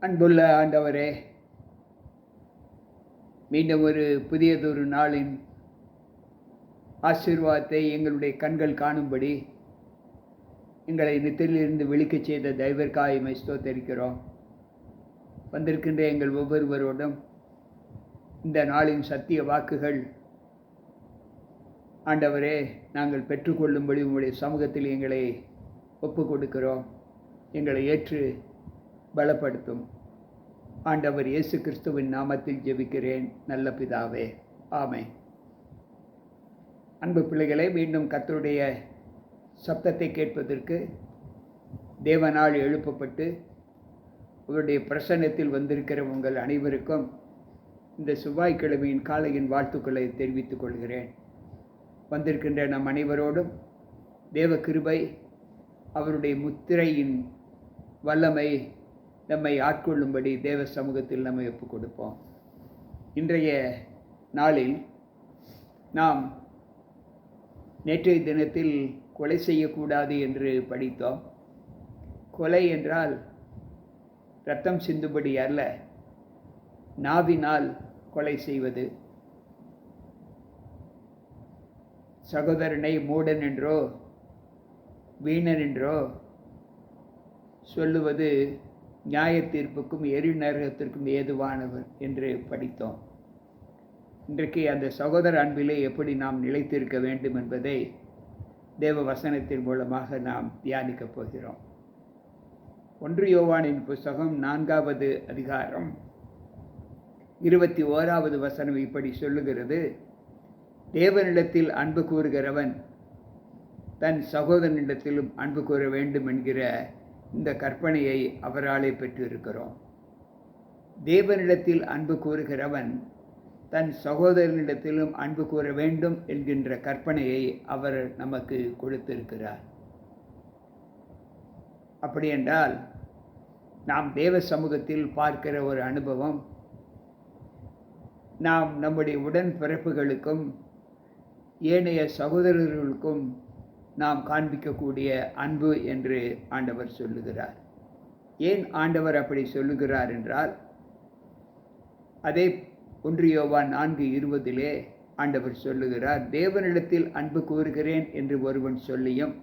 அன்புள்ள ஆண்டவரே, மீண்டும் ஒரு புதியதொரு நாளின் ஆசீர்வாதத்தை எங்களுடைய கண்கள் காணும்படி எங்களை நித்திரையிலிருந்து விழிக்கச் செய்த தயவிற்காக உம்மை ஸ்தோத்திரிக்கிறோம். வந்திருக்கின்ற எங்கள் ஒவ்வொருவரோடும் இந்த நாளின் சத்திய வாக்குகள் ஆண்டவரே நாங்கள் பெற்றுக்கொள்ளும்படி உங்களுடைய சமூகத்தில் எங்களை ஒப்புக் கொடுக்கிறோம். எங்களை ஏற்று பலப்படுத்தும். ஆண்டவர் இயேசு கிறிஸ்துவின் நாமத்தில் ஜெபிக்கிறேன் நல்ல பிதாவே, ஆமென். அன்பு பிள்ளைகளே, மீண்டும் கர்த்தருடைய சப்தத்தை கேட்பதற்கு தேவனால் எழுப்பப்பட்டு அவருடைய பிரசன்னத்தில் வந்திருக்கிற உங்கள் அனைவருக்கும் இந்த செவ்வாய்க்கிழமையின் காலையின் வாழ்த்துக்களை தெரிவித்துக் கொள்கிறேன். வந்திருக்கின்ற நம் அனைவரோடும் தேவ கிருபை, அவருடைய முத்திரையின் வல்லமை நம்மை ஆட்கொள்ளும்படி தேவ சமூகத்தில் நம்மை ஒப்புக் கொடுப்போம். இன்றைய நாளில் நாம் நேற்றைய தினத்தில் கொலை செய்யக்கூடாது என்று படித்தோம். கொலை என்றால் இரத்தம் சிந்தும்படி அல்ல, நாவினால் கொலை செய்வது. சகோதரனை மூடன் என்றோ வீணன் என்றோ சொல்லுவது நியாய தீர்ப்புக்கும் எரிநரகத்திற்கும் ஏதுவானவர் என்று படித்தோம். இன்றைக்கு அந்த சகோதர அன்பிலே எப்படி நாம் நிலைத்திருக்க வேண்டும் என்பதை தேவ வசனத்தின் மூலமாக நாம் தியானிக்கப் போகிறோம். 1 யோவானின் புஸ்தகம் 4வது அதிகாரம் 21வது வசனம் இப்படி சொல்லுகிறது: தேவனிடத்தில் அன்பு கூறுகிறவன் தன் சகோதரனிடத்திலும் அன்பு கூற வேண்டும் என்கிற இந்த கற்பனையை அவராலே பெற்றிருக்கிறோம். தேவனிடத்தில் அன்பு கூறுகிறவன் தன் சகோதரனிடத்திலும் அன்பு கூற வேண்டும் என்கின்ற கற்பனையை அவர் நமக்கு கொடுத்திருக்கிறார். அப்படி என்றால் நாம் தேவ சமூகத்தில் பார்க்கிற ஒரு அனுபவம், நாம் நம்முடைய உடன்பிறப்புகளுக்கும் ஏனைய சகோதரர்களுக்கும் நாம் காண்பிக்கக்கூடிய அன்பு என்று ஆண்டவர் சொல்லுகிறார். ஏன் ஆண்டவர் அப்படி சொல்லுகிறார் என்றால், அதே 1 யோவான் 4:20 ஆண்டவர் சொல்லுகிறார்: தேவனிடத்தில் அன்பு கூறுகிறேன் என்று ஒருவன் சொல்லியும்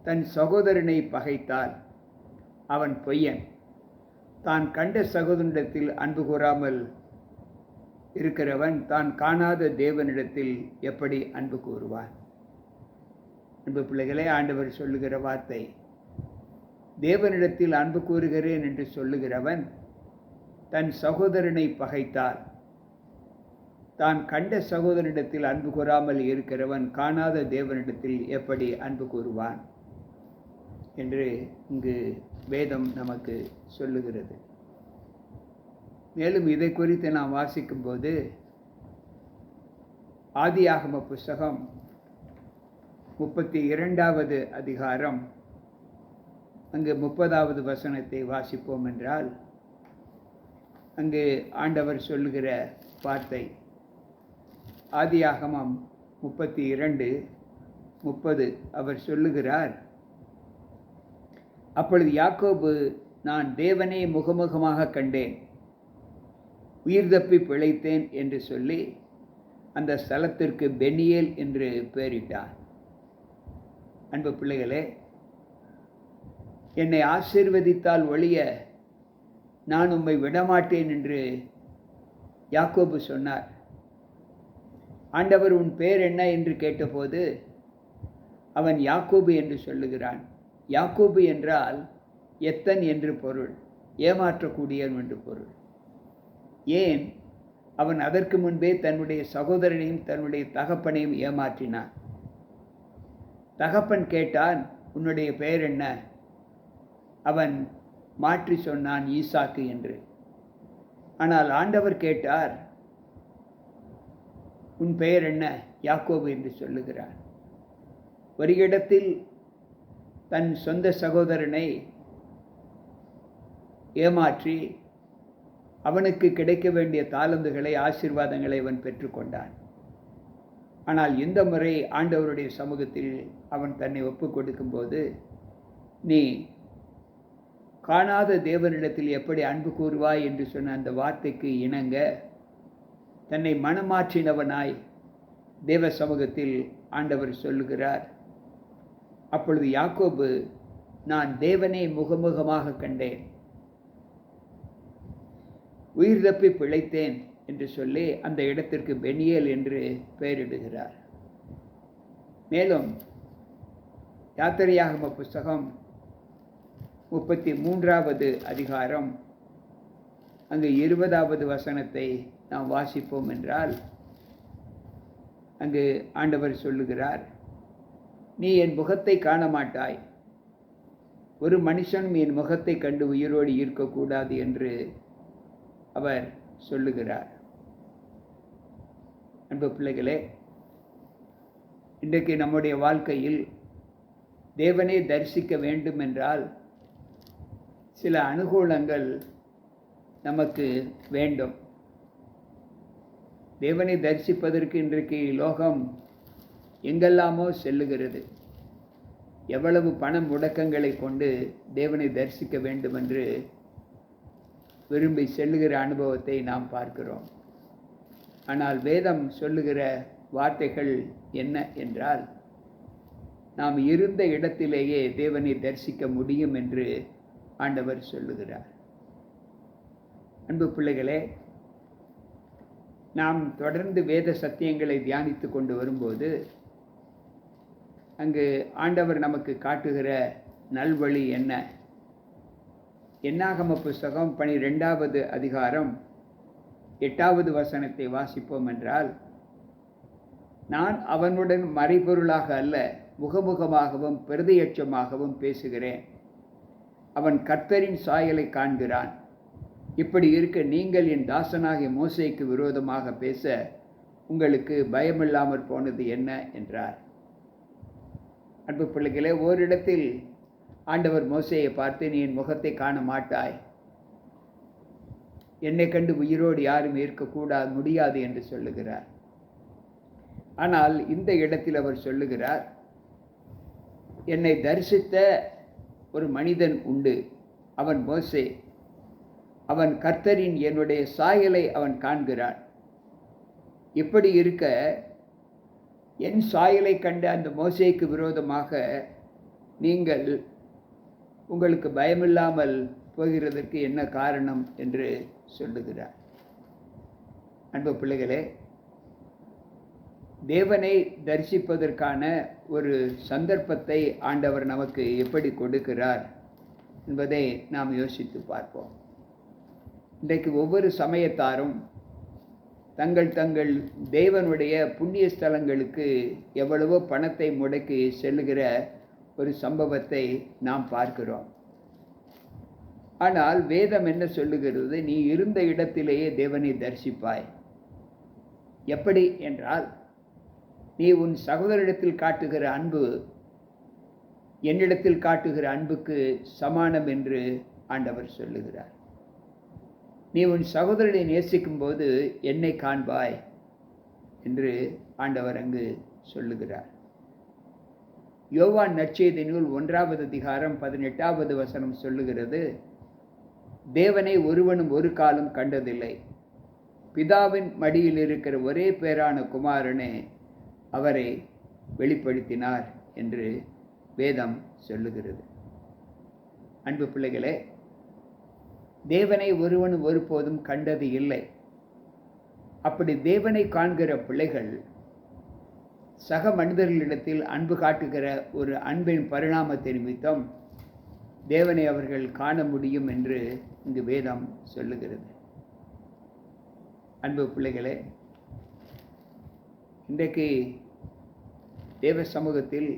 தன் சகோதரனை பகைத்தால் அவன் பொய்யன். தான் கண்ட சகோதரனிடத்தில் அன்பு கூறாமல் இருக்கிறவன் தான் காணாத தேவனிடத்தில் எப்படி அன்பு கூறுவான்? அன்பு பிள்ளைகளே, ஆண்டவர் சொல்லுகிற வார்த்தை, தேவனிடத்தில் அன்பு கூறுகிறேன் என்று சொல்லுகிறவன் தன் சகோதரனை பகைத்தால் தான் கண்ட சகோதரனிடத்தில் அன்பு கூறாமல் இருக்கிறவன் காணாத தேவனிடத்தில் எப்படி அன்பு கூறுவான் என்று இங்கு வேதம் நமக்கு சொல்லுகிறது. மேலும் இதை குறித்து நாம் வாசிக்கும்போது ஆதியாகம புஸ்தகம் 32வது அதிகாரம் அங்கு 30வது வசனத்தை வாசிப்போம் என்றால், அங்கு ஆண்டவர் சொல்லுகிற வார்த்தை, ஆதியாகமம் 32:30 அவர் சொல்லுகிறார்: அப்பொழுது யாக்கோபு, நான் தேவனை முகமுகமாக கண்டேன், உயிர் தப்பி பிழைத்தேன் என்று சொல்லி அந்த ஸ்தலத்திற்கு பெனியேல் என்று பெயரிட்டார். அன்பு பிள்ளைகளே, என்னை ஆசீர்வதித்தால் ஒழிய நான் உம்மை விடமாட்டேன் என்று யாக்கோபு சொன்னார். ஆண்டவர் உன் பெயர் என்ன என்று கேட்டபோது அவன் யாக்கோபு என்று சொல்லுகிறான். யாக்கோபு என்றால் எத்தன் என்று பொருள், ஏமாற்றக்கூடியவன் என்று பொருள். ஏன்? அவன் அதற்கு முன்பே தன்னுடைய சகோதரனையும் தன்னுடைய தகப்பனையும் ஏமாற்றினான். தகப்பன் கேட்டான், உன்னுடைய பெயர் என்ன? அவன் மாற்றி சொன்னான், ஈசாக்கு என்று. ஆனால் ஆண்டவர் கேட்டார், உன் பெயர் என்ன? யாக்கோபு என்று சொல்லுகிறார். ஒரு இடத்தில் தன் சொந்த சகோதரனை ஏமாற்றி அவனுக்கு கிடைக்க வேண்டிய தாளந்துகளை, ஆசீர்வாதங்களை அவன் பெற்றுக்கொண்டான். ஆனால் இந்த முறை ஆண்டவருடைய சமூகத்தில் அவன் தன்னை ஒப்புக் கொடுக்கும்போது, நீ காணாத தேவனிடத்தில் எப்படி அன்பு கூறுவாய் என்று சொன்ன அந்த வார்த்தைக்கு இணங்க தன்னை மனமாற்றினவனாய் தேவ சமூகத்தில் ஆண்டவர் சொல்லுகிறார். அப்பொழுது யாக்கோபு, நான் தேவனை முகமுகமாக கண்டேன், உயிர் தப்பி பிழைத்தேன் என்று சொல்லி அந்த இடத்திற்கு பெனியேல் என்று பெயரிடுகிறார். மேலும் யாத்திரையாகம புஸ்தகம் 33வது அதிகாரம் அங்கு 20வது வசனத்தை நாம் வாசிப்போம் என்றால், அங்கு ஆண்டவர் சொல்லுகிறார், நீ என் முகத்தை காண மாட்டாய், ஒரு மனுஷனும் என் முகத்தை கண்டு உயிரோடு இருக்கக்கூடாது என்று அவர் சொல்லுகிறார். அன்பு பிள்ளைகளே, இன்றைக்கு நம்முடைய வாழ்க்கையில் தேவனை தரிசிக்க வேண்டும் என்றால் சில அனுகூலங்கள் நமக்கு வேண்டும். தேவனை தரிசிப்பதற்கு இன்றைக்கு லோகம் எங்கெல்லாமோ செல்லுகிறது. எவ்வளவு பண முடக்கங்களை கொண்டு தேவனை தரிசிக்க வேண்டும் என்று விரும்பி செல்லுகிற அனுபவத்தை நாம் பார்க்கிறோம். ஆனால் வேதம் சொல்லுகிற வார்த்தைகள் என்ன என்றால், நாம் இருந்த இடத்திலேயே தேவனை தரிசிக்க முடியும் என்று ஆண்டவர் சொல்லுகிறார். அன்பு பிள்ளைகளே, நாம் தொடர்ந்து வேத சத்தியங்களை தியானித்து கொண்டு வரும்போது அங்கு ஆண்டவர் நமக்கு காட்டுகிற நல்வழி என்ன? என்னாகம புஸ்தகம் 12வது அதிகாரம் 8வது வசனத்தை வாசிப்போம் என்றால், நான் அவனுடன் மறைபொருளாக அல்ல, முகமுகமாகவும் பிரதியட்சமாகவும் பேசுகிறேன். அவன் கர்த்தரின் சாயலை காண்கிறான். இப்படி இருக்க நீங்கள் என் தாசனாகிய மோசேக்கு விரோதமாக பேச உங்களுக்கு பயமில்லாமற் போனது என்ன என்றார். அன்பு பிள்ளைகளே, ஓரிடத்தில் ஆண்டவர் மோசேயை பார்த்து, நீ என் முகத்தை காண மாட்டாய், என்னை கண்டு உயிரோடு யாரும் இருக்கக்கூடாது, முடியாது என்று சொல்லுகிறார். ஆனால் இந்த இடத்தில் அவர் சொல்லுகிறார், என்னை தரிசித்த ஒரு மனிதன் உண்டு, அவன் மோசே. அவன் கர்த்தரின் என்னுடைய சாயலை அவன் காண்கிறான். இப்படி இருக்க என் சாயலை கண்ட அந்த மோசேக்கு விரோதமாக நீங்கள் உங்களுக்கு பயமில்லாமல் போகிறதற்கு என்ன காரணம் என்று சொல்லுகிறார். அன்பு பிள்ளைகளே, தேவனை தரிசிப்பதற்கான ஒரு சந்தர்ப்பத்தை ஆண்டவர் நமக்கு எப்படி கொடுக்கிறார் என்பதை நாம் யோசித்து பார்ப்போம். இன்றைக்கு ஒவ்வொரு சமயத்தாரும் தங்கள் தங்கள் தேவனுடைய புண்ணிய ஸ்தலங்களுக்கு எவ்வளவோ பணத்தை முடக்கி செல்லுகிற ஒரு சம்பவத்தை நாம் பார்க்கிறோம். ஆனால் வேதம் என்ன சொல்லுகிறது? நீ இருந்த இடத்திலேயே தேவனை தரிசிப்பாய். எப்படி என்றால், நீ உன் சகோதரிடத்தில் காட்டுகிற அன்பு என்னிடத்தில் காட்டுகிற அன்புக்கு சமானம் என்று ஆண்டவர் சொல்லுகிறார். நீ உன் சகோதரனை நேசிக்கும் போது என்னை காண்பாய் என்று ஆண்டவர் அங்கு சொல்லுகிறார். யோவான் நற்செய்தி நூல் 1வது அதிகாரம் 18வது வசனம் சொல்லுகிறது, தேவனை ஒருவனும் ஒரு காலம் கண்டதில்லை, பிதாவின் மடியில் இருக்கிற ஒரே பேரான குமாரனே அவரை வெளிப்படுத்தினார் என்று வேதம் சொல்லுகிறது. அன்பு பிள்ளைகளே, தேவனை ஒருவனும் ஒருபோதும் கண்டது இல்லை. அப்படி தேவனை காண்கிற பிள்ளைகள் சக மனிதர்களிடத்தில் அன்பு காட்டுகிற ஒரு அன்பின் பரிணாமத்தை நிமித்தம் தேவனை அவர்கள் காண முடியும் என்று இங்கு வேதம் சொல்லுகிறது. அன்பு பிள்ளைகளே, இன்றைக்கு தேவ சமூகத்தில்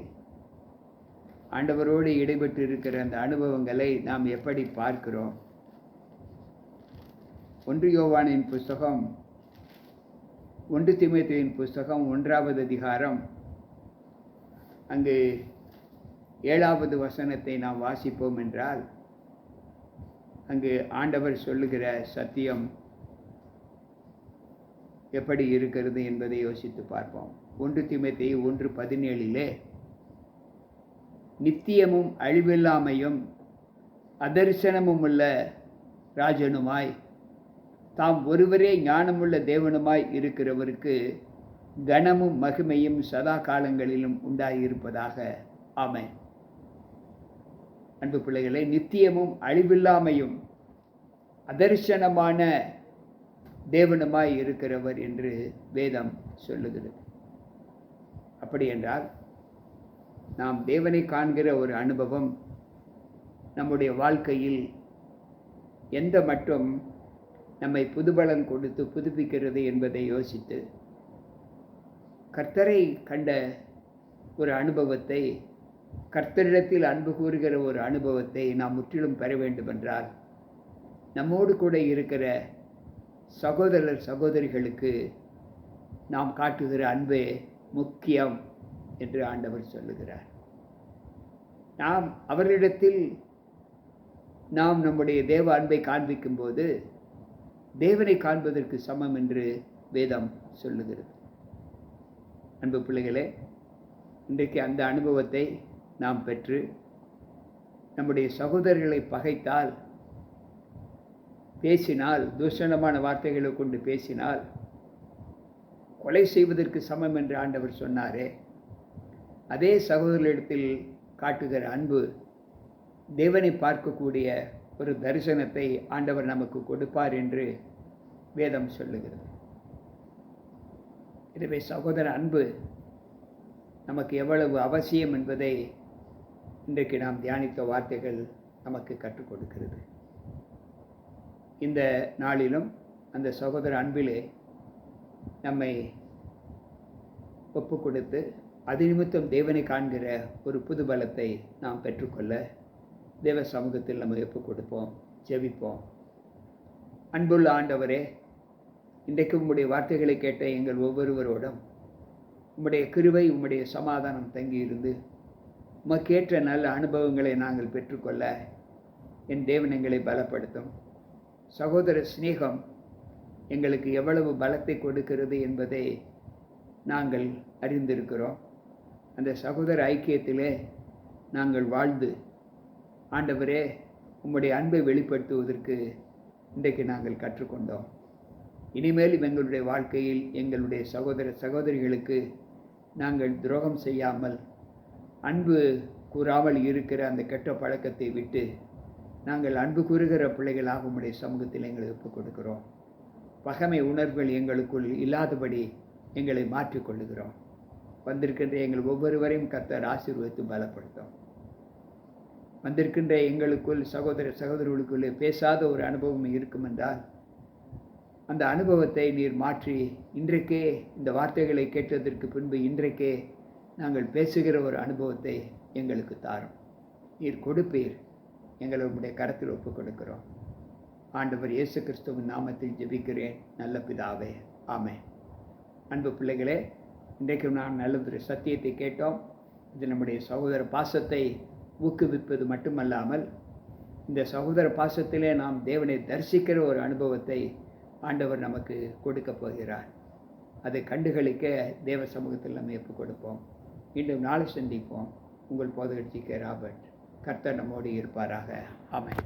ஆண்டவரோடு இடைபெற்று இருக்கிற அந்த அனுபவங்களை நாம் எப்படி பார்க்கிறோம்? 1 யோவானின் புஸ்தகம், 1 தீமோத்தேயுவின் புஸ்தகம் 1வது அதிகாரம் அங்கு 7வது வசனத்தை நாம் வாசிப்போம் என்றால், அங்கு ஆண்டவர் சொல்லுகிற சத்தியம் எப்படி இருக்கிறது என்பதை யோசித்து பார்ப்போம். 1 தீமோத்தேயு 1:17 நித்தியமும் அழிவில்லாமையும் அதரிசனமும் உள்ள ராஜனுமாய் தாம் ஒருவரே ஞானமுள்ள தேவனுமாய் இருக்கிறவருக்கு கனமும் மகிமையும் சதா காலங்களிலும் உண்டாயிருப்பதாக. ஆமென். அன்பு பிள்ளைகளே, நித்தியமும் அழிவில்லாமையும் அதரிசனமான தேவனுமாய் இருக்கிறவர் என்று வேதம் சொல்லுகிறது. அப்படி என்றால் நாம் தேவனை காண்கிற ஒரு அனுபவம் நம்முடைய வாழ்க்கையில் எந்த மட்டும் நம்மை புதுபலன் கொடுத்து புதுப்பிக்கிறது என்பதை யோசித்து கர்த்தரை கண்ட ஒரு அனுபவத்தை, கர்த்தரிடத்தில் அன்பு கூறுகிற ஒரு அனுபவத்தை நாம் முற்றிலும் பெற வேண்டுமென்றால் நம்மோடு கூட இருக்கிற சகோதரர் சகோதரிகளுக்கு நாம் காட்டுகிற அன்பே முக்கியம் என்று ஆண்டவர் சொல்லுகிறார். நாம் அவர்களிடத்தில் நாம் நம்முடைய தேவ அன்பை காண்பிக்கும் போது தேவனை காண்பதற்கு சமம் என்று வேதம் சொல்லுகிறது. அன்பு பிள்ளைகளே, இன்றைக்கு அந்த அனுபவத்தை நாம் பெற்று நம்முடைய சகோதரர்களை பகைத்தால், பேசினால், தூஷணமான வார்த்தைகளை கொண்டு பேசினால் கொலை செய்வதற்கு சமம் என்று ஆண்டவர் சொன்னாரே, அதே சகோதரர்களிடத்தில் காட்டுகிற அன்பு தேவனை பார்க்கக்கூடிய ஒரு தரிசனத்தை ஆண்டவர் நமக்கு கொடுப்பார் என்று வேதம் சொல்லுகிறது. எனவே சகோதர அன்பு நமக்கு எவ்வளவு அவசியம் என்பதை இன்றைக்கு நாம் தியானித்த வார்த்தைகள் நமக்கு கற்றுக் கொடுக்கிறது. இந்த நாளிலும் அந்த சகோதர அன்பிலே நம்மை ஒப்பு கொடுத்து அது நிமித்தம் தேவனை காண்கிற ஒரு புது பலத்தை நாம் பெற்றுக்கொள்ள தேவ சமூகத்தில் நம்ம ஒப்பு கொடுப்போம், ஜெபிப்போம். அன்புள்ள ஆண்டவரே, இன்றைக்கு உம்முடைய வார்த்தைகளை கேட்ட எங்கள் ஒவ்வொருவரோடும் உம்முடைய கிருபை, உம்முடைய சமாதானம் தங்கியிருந்து உமக்கேற்ற நல்ல அனுபவங்களை நாங்கள் பெற்றுக்கொள்ள என் தேவன் எங்களை பலப்படுத்தும். சகோதர சிநேகம் எங்களுக்கு எவ்வளவு பலத்தை கொடுக்கிறது என்பதை நாங்கள் அறிந்திருக்கிறோம். அந்த சகோதர ஐக்கியத்திலே நாங்கள் வாழ்ந்து ஆண்டவரே உம்முடைய அன்பை வெளிப்படுத்துவதற்கு இன்றைக்கு நாங்கள் கற்றுக்கொண்டோம். இனிமேலும் எங்களுடைய வாழ்க்கையில் எங்களுடைய சகோதர சகோதரிகளுக்கு நாங்கள் துரோகம் செய்யாமல், அன்பு கூறாமல் இருக்கிற அந்த கெட்ட பழக்கத்தை விட்டு நாங்கள் அன்பு கூறுகிற பிள்ளைகளாக உம்முடைய சமூகத்தில் எங்களை ஒப்புக் கொடுக்கிறோம். பகைமை உணர்வுகள் எங்களுக்குள் இல்லாதபடி எங்களை மாற்றிக்கொள்ளுகிறோம். வந்திருக்கின்ற எங்கள் ஒவ்வொருவரையும் கர்த்தர் ஆசீர்வதித்து பலப்படுத்தும். வந்திருக்கின்ற எங்களுக்குள் சகோதர சகோதரிகளுக்குள்ளே பேசாத ஒரு அனுபவம் இருக்கும் என்றால் அந்த அனுபவத்தை நீர் மாற்றி இன்றைக்கே இந்த வார்த்தைகளை கேட்டதற்கு பின்பு இன்றைக்கே நாங்கள் பேசுகிற ஒரு அனுபவத்தை எங்களுக்கு தாரும். நீர் கொடுப்பீர். எங்களை உம்முடைய கரத்தில் ஒப்புக் கொடுக்கிறோம். ஆண்டவர் இயேசு கிறிஸ்துவின் நாமத்தில் ஜெபிக்கிறேன் நல்ல பிதாவே, ஆமென். அன்பு பிள்ளைகளே, இன்றைக்கும் நாம் நல்ல சத்தியத்தை கேட்டோம். இது நம்முடைய சகோதர பாசத்தை ஊக்குவிப்பது மட்டுமல்லாமல் இந்த சகோதர பாசத்திலே நாம் தேவனை தரிசிக்கிற ஒரு அனுபவத்தை ஆண்டவர் நமக்கு கொடுக்கப் போகிறார். அதை கண்டுகளிக்க தேவ சமூகத்தில் நம்ம ஒப்புக் கொடுப்போம். மீண்டும் நாளை சந்திப்போம். உங்கள் போதகர் ஜி.கே. ராபர்ட். கர்த்தர் நம்மோடு இருப்பாராக. ஆமென்.